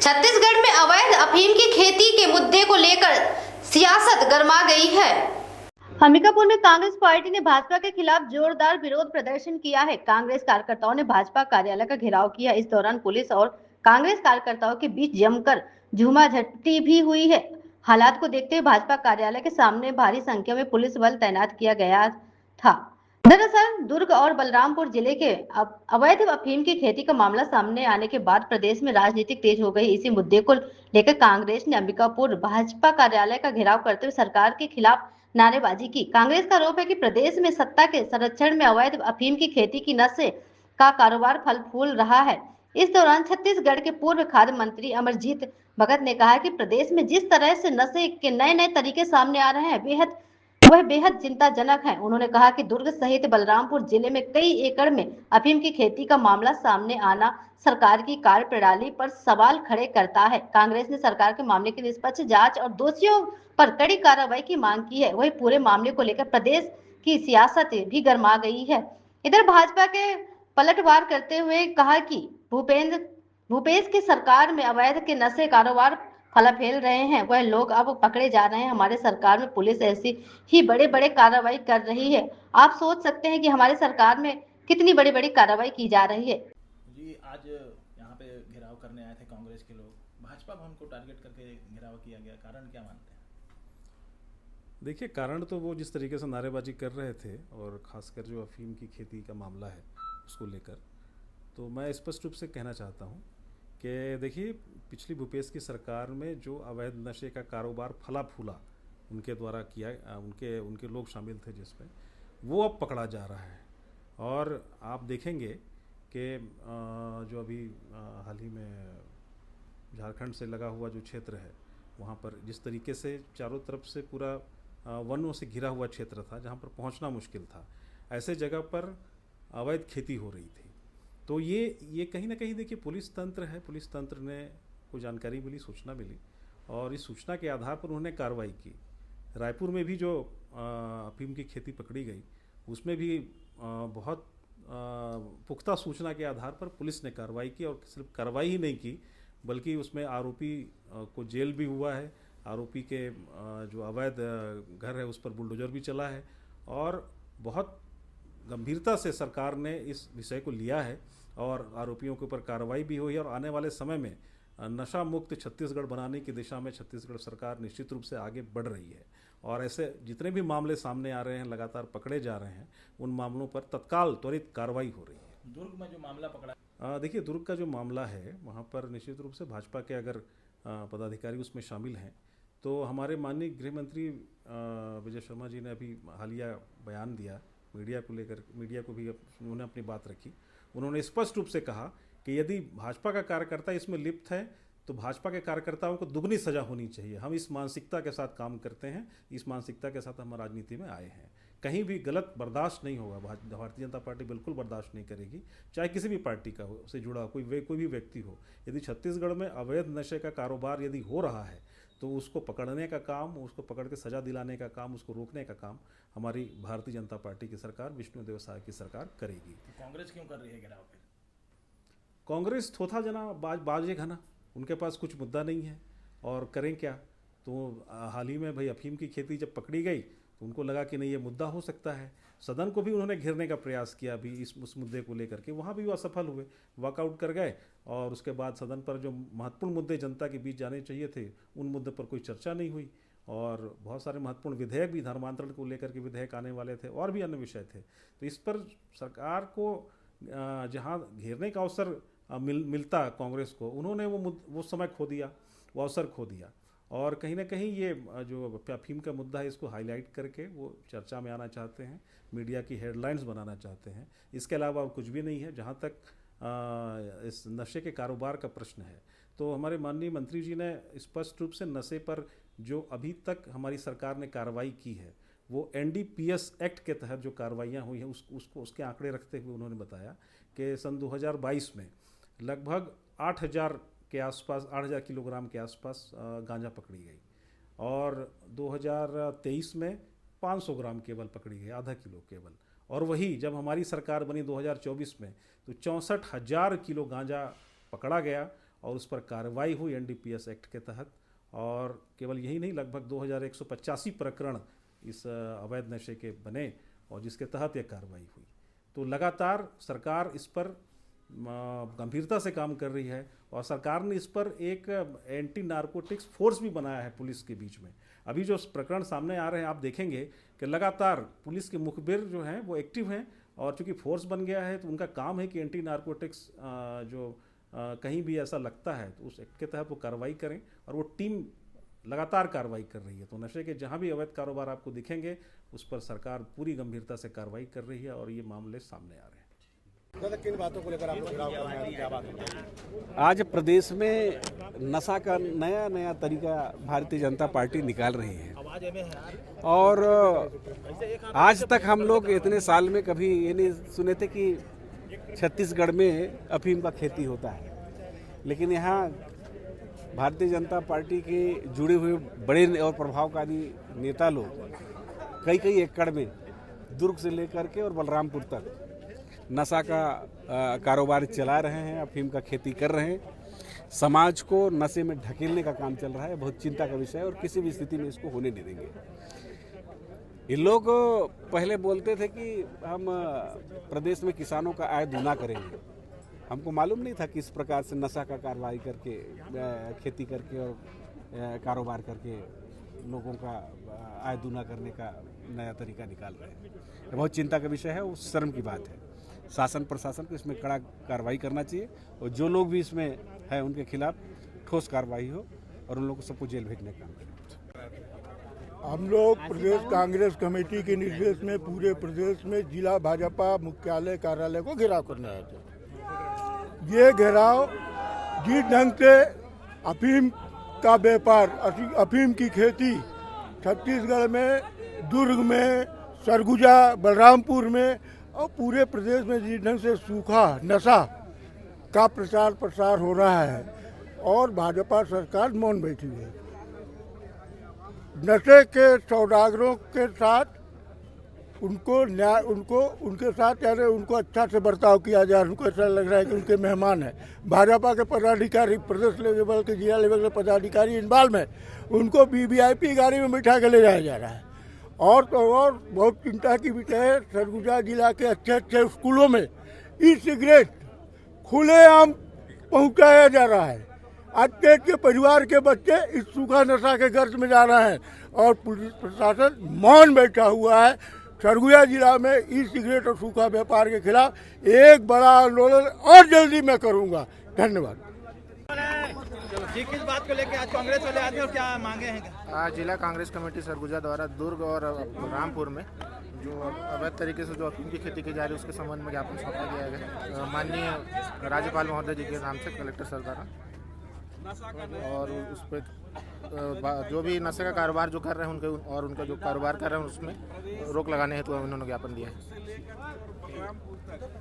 छत्तीसगढ़ में अवैध अफीम की खेती के मुद्दे को लेकर सियासत गरमा गई है। अंबिकापुर में कांग्रेस पार्टी ने भाजपा के खिलाफ जोरदार विरोध प्रदर्शन किया है। कांग्रेस कार्यकर्ताओं ने भाजपा कार्यालय का घेराव किया। इस दौरान पुलिस और कांग्रेस कार्यकर्ताओं के बीच जमकर झूमाझटती भी हुई है। हालात को देखते हुए भाजपा कार्यालय के सामने भारी संख्या में पुलिस बल तैनात किया गया था। दरअसल दुर्ग और बलरामपुर जिले के अवैध अफीम की खेती का मामला सामने आने के बाद प्रदेश में राजनीति तेज हो गई। इसी मुद्दे को लेकर कांग्रेस ने अंबिकापुर भाजपा कार्यालय का घेराव करते हुए सरकार के खिलाफ नारेबाजी की। कांग्रेस का आरोप है कि प्रदेश में सत्ता के संरक्षण में अवैध अफीम की खेती की नशे का कारोबार फल फूल रहा है। इस दौरान छत्तीसगढ़ के पूर्व खाद्य मंत्री अमरजीत भगत ने कहा कि प्रदेश में जिस तरह से नशे के नए नए तरीके सामने आ रहे हैं वह बेहद चिंताजनक है। उन्होंने कहा कि दुर्ग सहित बलरामपुर जिले में कई एकड़ में अफीम की खेती का मामला सामने आना सरकार की कार्यप्रणाली पर सवाल खड़े करता है। कांग्रेस ने सरकार के मामले की निष्पक्ष जांच और दोषियों पर कड़ी कार्रवाई की मांग की है। वही पूरे मामले को लेकर प्रदेश की सियासत भी गर्मा गई है। इधर भाजपा के पलटवार करते हुए कहा कि भूपेश की सरकार में अवैध के नशे कारोबार फला फैल रहे हैं, वह लोग अब पकड़े जा रहे हैं। हमारे सरकार में पुलिस ऐसी ही बड़े बड़े कार्रवाई कर रही है। आप सोच सकते हैं कि हमारी सरकार में कितनी बड़ी बड़ी कार्रवाई की जा रही है। जी, आज यहाँ पे घेराव करने आए थे कांग्रेस के लोग, भाजपा भवन को टारगेट करके घेराव किया गया, कारण क्या मानते हैं? देखिए, कारण तो वो जिस तरीके से नारेबाजी कर रहे थे और ख़ासकर जो अफ़ीम की खेती का मामला है उसको लेकर, तो मैं स्पष्ट रूप से कहना चाहता हूँ कि देखिए, पिछली भूपेश की सरकार में जो अवैध नशे का कारोबार फला फूला उनके द्वारा किया, उनके लोग शामिल थे जिसमें, वो अब पकड़ा जा रहा है। और आप देखेंगे कि जो अभी हाल ही में झारखंड से लगा हुआ जो क्षेत्र है, वहाँ पर जिस तरीके से चारों तरफ से पूरा वनों से घिरा हुआ क्षेत्र था, जहाँ पर पहुँचना मुश्किल था, ऐसे जगह पर अवैध खेती हो रही थी। तो ये कहीं ना कहीं देखिए, पुलिस तंत्र है, पुलिस तंत्र ने कोई जानकारी मिली, सूचना मिली, और इस सूचना के आधार पर उन्होंने कार्रवाई की। रायपुर में भी जो अफीम की खेती पकड़ी गई, उसमें भी बहुत पुख्ता सूचना के आधार पर पुलिस ने कार्रवाई की, और सिर्फ कार्रवाई ही नहीं की बल्कि उसमें आरोपी को जेल भी हुआ है। आरोपी के जो अवैध घर है उस पर बुलडोजर भी चला है, और बहुत गंभीरता से सरकार ने इस विषय को लिया है और आरोपियों के ऊपर कार्रवाई भी हुई है। और आने वाले समय में नशा मुक्त छत्तीसगढ़ बनाने की दिशा में छत्तीसगढ़ सरकार निश्चित रूप से आगे बढ़ रही है, और ऐसे जितने भी मामले सामने आ रहे हैं, लगातार पकड़े जा रहे हैं, उन मामलों पर तत्काल त्वरित कार्रवाई हो रही है। दुर्ग में जो मामला पकड़ा, देखिए, दुर्ग का जो मामला है, वहाँ पर निश्चित रूप से भाजपा के अगर पदाधिकारी उसमें शामिल हैं, तो हमारे माननीय गृह मंत्री विजय शर्मा जी ने अभी हालिया बयान दिया मीडिया को लेकर, मीडिया को भी उन्होंने अपनी बात रखी। उन्होंने स्पष्ट रूप से कहा कि यदि भाजपा का कार्यकर्ता इसमें लिप्त है तो भाजपा के कार्यकर्ताओं को दुगनी सजा होनी चाहिए। हम इस मानसिकता के साथ काम करते हैं, इस मानसिकता के साथ हम राजनीति में आए हैं। कहीं भी गलत बर्दाश्त नहीं होगा, भारतीय जनता पार्टी बिल्कुल बर्दाश्त नहीं करेगी, चाहे किसी भी पार्टी का हो, से जुड़ा कोई भी व्यक्ति हो। यदि छत्तीसगढ़ में अवैध नशे का कारोबार यदि हो रहा है तो उसको पकड़ने का काम, उसको पकड़ के सजा दिलाने का काम, उसको रोकने का काम हमारी भारतीय जनता पार्टी की सरकार, विष्णुदेव साय की सरकार करेगी। तो कांग्रेस क्यों कर रही है घेराव फिर? कांग्रेस थोथा जना बाजे घना, उनके पास कुछ मुद्दा नहीं है और करें क्या। तो हाल ही में भाई अफीम की खेती जब पकड़ी गई तो उनको लगा कि नहीं, ये मुद्दा हो सकता है। सदन को भी उन्होंने घेरने का प्रयास किया भी उस मुद्दे को लेकर के, वहाँ भी वो असफल हुए, वॉकआउट कर गए। और उसके बाद सदन पर जो महत्वपूर्ण मुद्दे जनता के बीच जाने चाहिए थे, उन मुद्दे पर कोई चर्चा नहीं हुई। और बहुत सारे महत्वपूर्ण विधेयक भी, धर्मांतरण को लेकर के विधेयक आने वाले थे, और भी अन्य विषय थे। तो इस पर सरकार को जहाँ घेरने का अवसर मिलता कांग्रेस को, उन्होंने वो समय खो दिया, वो अवसर खो दिया। और कहीं ना कहीं ये जो अफीम का मुद्दा है, इसको हाईलाइट करके वो चर्चा में आना चाहते हैं, मीडिया की हेडलाइंस बनाना चाहते हैं। इसके अलावा और कुछ भी नहीं है। जहाँ तक इस नशे के कारोबार का प्रश्न है, तो हमारे माननीय मंत्री जी ने स्पष्ट रूप से नशे पर जो अभी तक हमारी सरकार ने कार्रवाई की है, वो NDPS एक्ट के तहत जो कार्रवाइयाँ हुई हैं उसके आंकड़े रखते हुए उन्होंने बताया कि सन 2022 में लगभग 8,000 के आसपास, 8,000 किलोग्राम के आसपास गांजा पकड़ी गई, और 2023 में 500 ग्राम केवल पकड़ी गई, आधा किलो केवल। और वही जब हमारी सरकार बनी 2024 में, तो 64,000 किलो गांजा पकड़ा गया, और उस पर कार्रवाई हुई NDPS एक्ट के तहत। और केवल यही नहीं, लगभग 2185 प्रकरण इस अवैध नशे के बने और जिसके तहत यह कार्रवाई हुई। तो लगातार सरकार इस पर गंभीरता से काम कर रही है और सरकार ने इस पर एक एंटी नारकोटिक्स फोर्स भी बनाया है पुलिस के बीच में। अभी जो प्रकरण सामने आ रहे हैं, आप देखेंगे कि लगातार पुलिस के मुखबिर जो हैं वो एक्टिव हैं और चूंकि फोर्स बन गया है तो उनका काम है कि एंटी नारकोटिक्स कहीं भी ऐसा लगता है तो उस एक्ट के तहत वो कार्रवाई करें, और वो टीम लगातार कार्रवाई कर रही है। तो नशे के जहाँ भी अवैध कारोबार आपको दिखेंगे उस पर सरकार पूरी गंभीरता से कार्रवाई कर रही है और ये मामले सामने आ रहे हैं। किन बातों को लेकर आप लोग घिराव कर रहे हैं, क्या बात है? आज प्रदेश में नशा का नया नया तरीका भारतीय जनता पार्टी निकाल रही है और आज तक हम लोग इतने साल में कभी ये नहीं सुने थे कि छत्तीसगढ़ में अफीम का खेती होता है, लेकिन यहाँ भारतीय जनता पार्टी के जुड़े हुए बड़े और प्रभावकारी नेता लोग कई एकड़ में दुर्ग से लेकर के और बलरामपुर तक नशा का कारोबार चला रहे हैं, अफीम का खेती कर रहे हैं। समाज को नशे में ढकेलने का काम चल रहा है, बहुत चिंता का विषय है और किसी भी स्थिति में इसको होने नहीं देंगे। ये लोग पहले बोलते थे कि हम प्रदेश में किसानों का आय दूना करेंगे। हमको मालूम नहीं था कि इस प्रकार से नशा का कार्रवाई करके, खेती करके और कारोबार करके लोगों का आय दूना करने का नया तरीका निकाल रहे हैं। बहुत चिंता का विषय है, उस शर्म की बात है। शासन प्रशासन को इसमें कड़ा कार्रवाई करना चाहिए और जो लोग भी इसमें है उनके खिलाफ ठोस कार्रवाई हो और उन लोगों को सबको जेल भेजने का काम करें। हम लोग प्रदेश कांग्रेस कमेटी के निर्देश में पूरे प्रदेश में जिला भाजपा मुख्यालय कार्यालय को घेराव करने आए थे। ये घेराव जिस ढंग से अफीम का व्यापार, अफीम की खेती छत्तीसगढ़ में, दुर्ग में, सरगुजा, बलरामपुर में और पूरे प्रदेश में जिस ढंग से सूखा नशा का प्रचार प्रसार हो रहा है और भाजपा सरकार मौन बैठी है। नशे के सौदागरों के साथ उनके साथ यानी उनको अच्छा से बर्ताव किया जाए। उनको ऐसा लग रहा है कि उनके मेहमान है। भाजपा के पदाधिकारी, प्रदेश लेवल के, जिला लेवल के पदाधिकारी इन्वॉल्व में, उनको VVIP गाड़ी में बिठा के ले जाया जा रहा है। और तो और बहुत चिंता की विषय है, सरगुजा जिला के अच्छे स्कूलों में ई सिगरेट खुलेआम पहुंचाया जा रहा है। अच्छे अच्छे परिवार के बच्चे इस सूखा नशा के गर्ज में जा रहे हैं और पुलिस प्रशासन मौन बैठा हुआ है। सरगुजा जिला में ई सिगरेट और सूखा व्यापार के खिलाफ एक बड़ा आंदोलन और जल्दी मैं करूंगा। धन्यवाद। किस बात को लेकर आज कांग्रेस वाले आते हैं और क्या मांगे हैं? आज जिला कांग्रेस कमेटी सरगुजा द्वारा दुर्ग और रामपुर में जो अवैध तरीके से जो अफीम की खेती की जा रही है उसके संबंध में ज्ञापन सौंपा गया है माननीय राज्यपाल महोदय जी के नाम से कलेक्टर सर द्वारा। और उस पर जो भी नशे का कारोबार जो कर रहे हैं उनके और उनका जो कारोबार कर रहे हैं उसमें रोक लगाने हेतु उन्होंने ज्ञापन दिया है।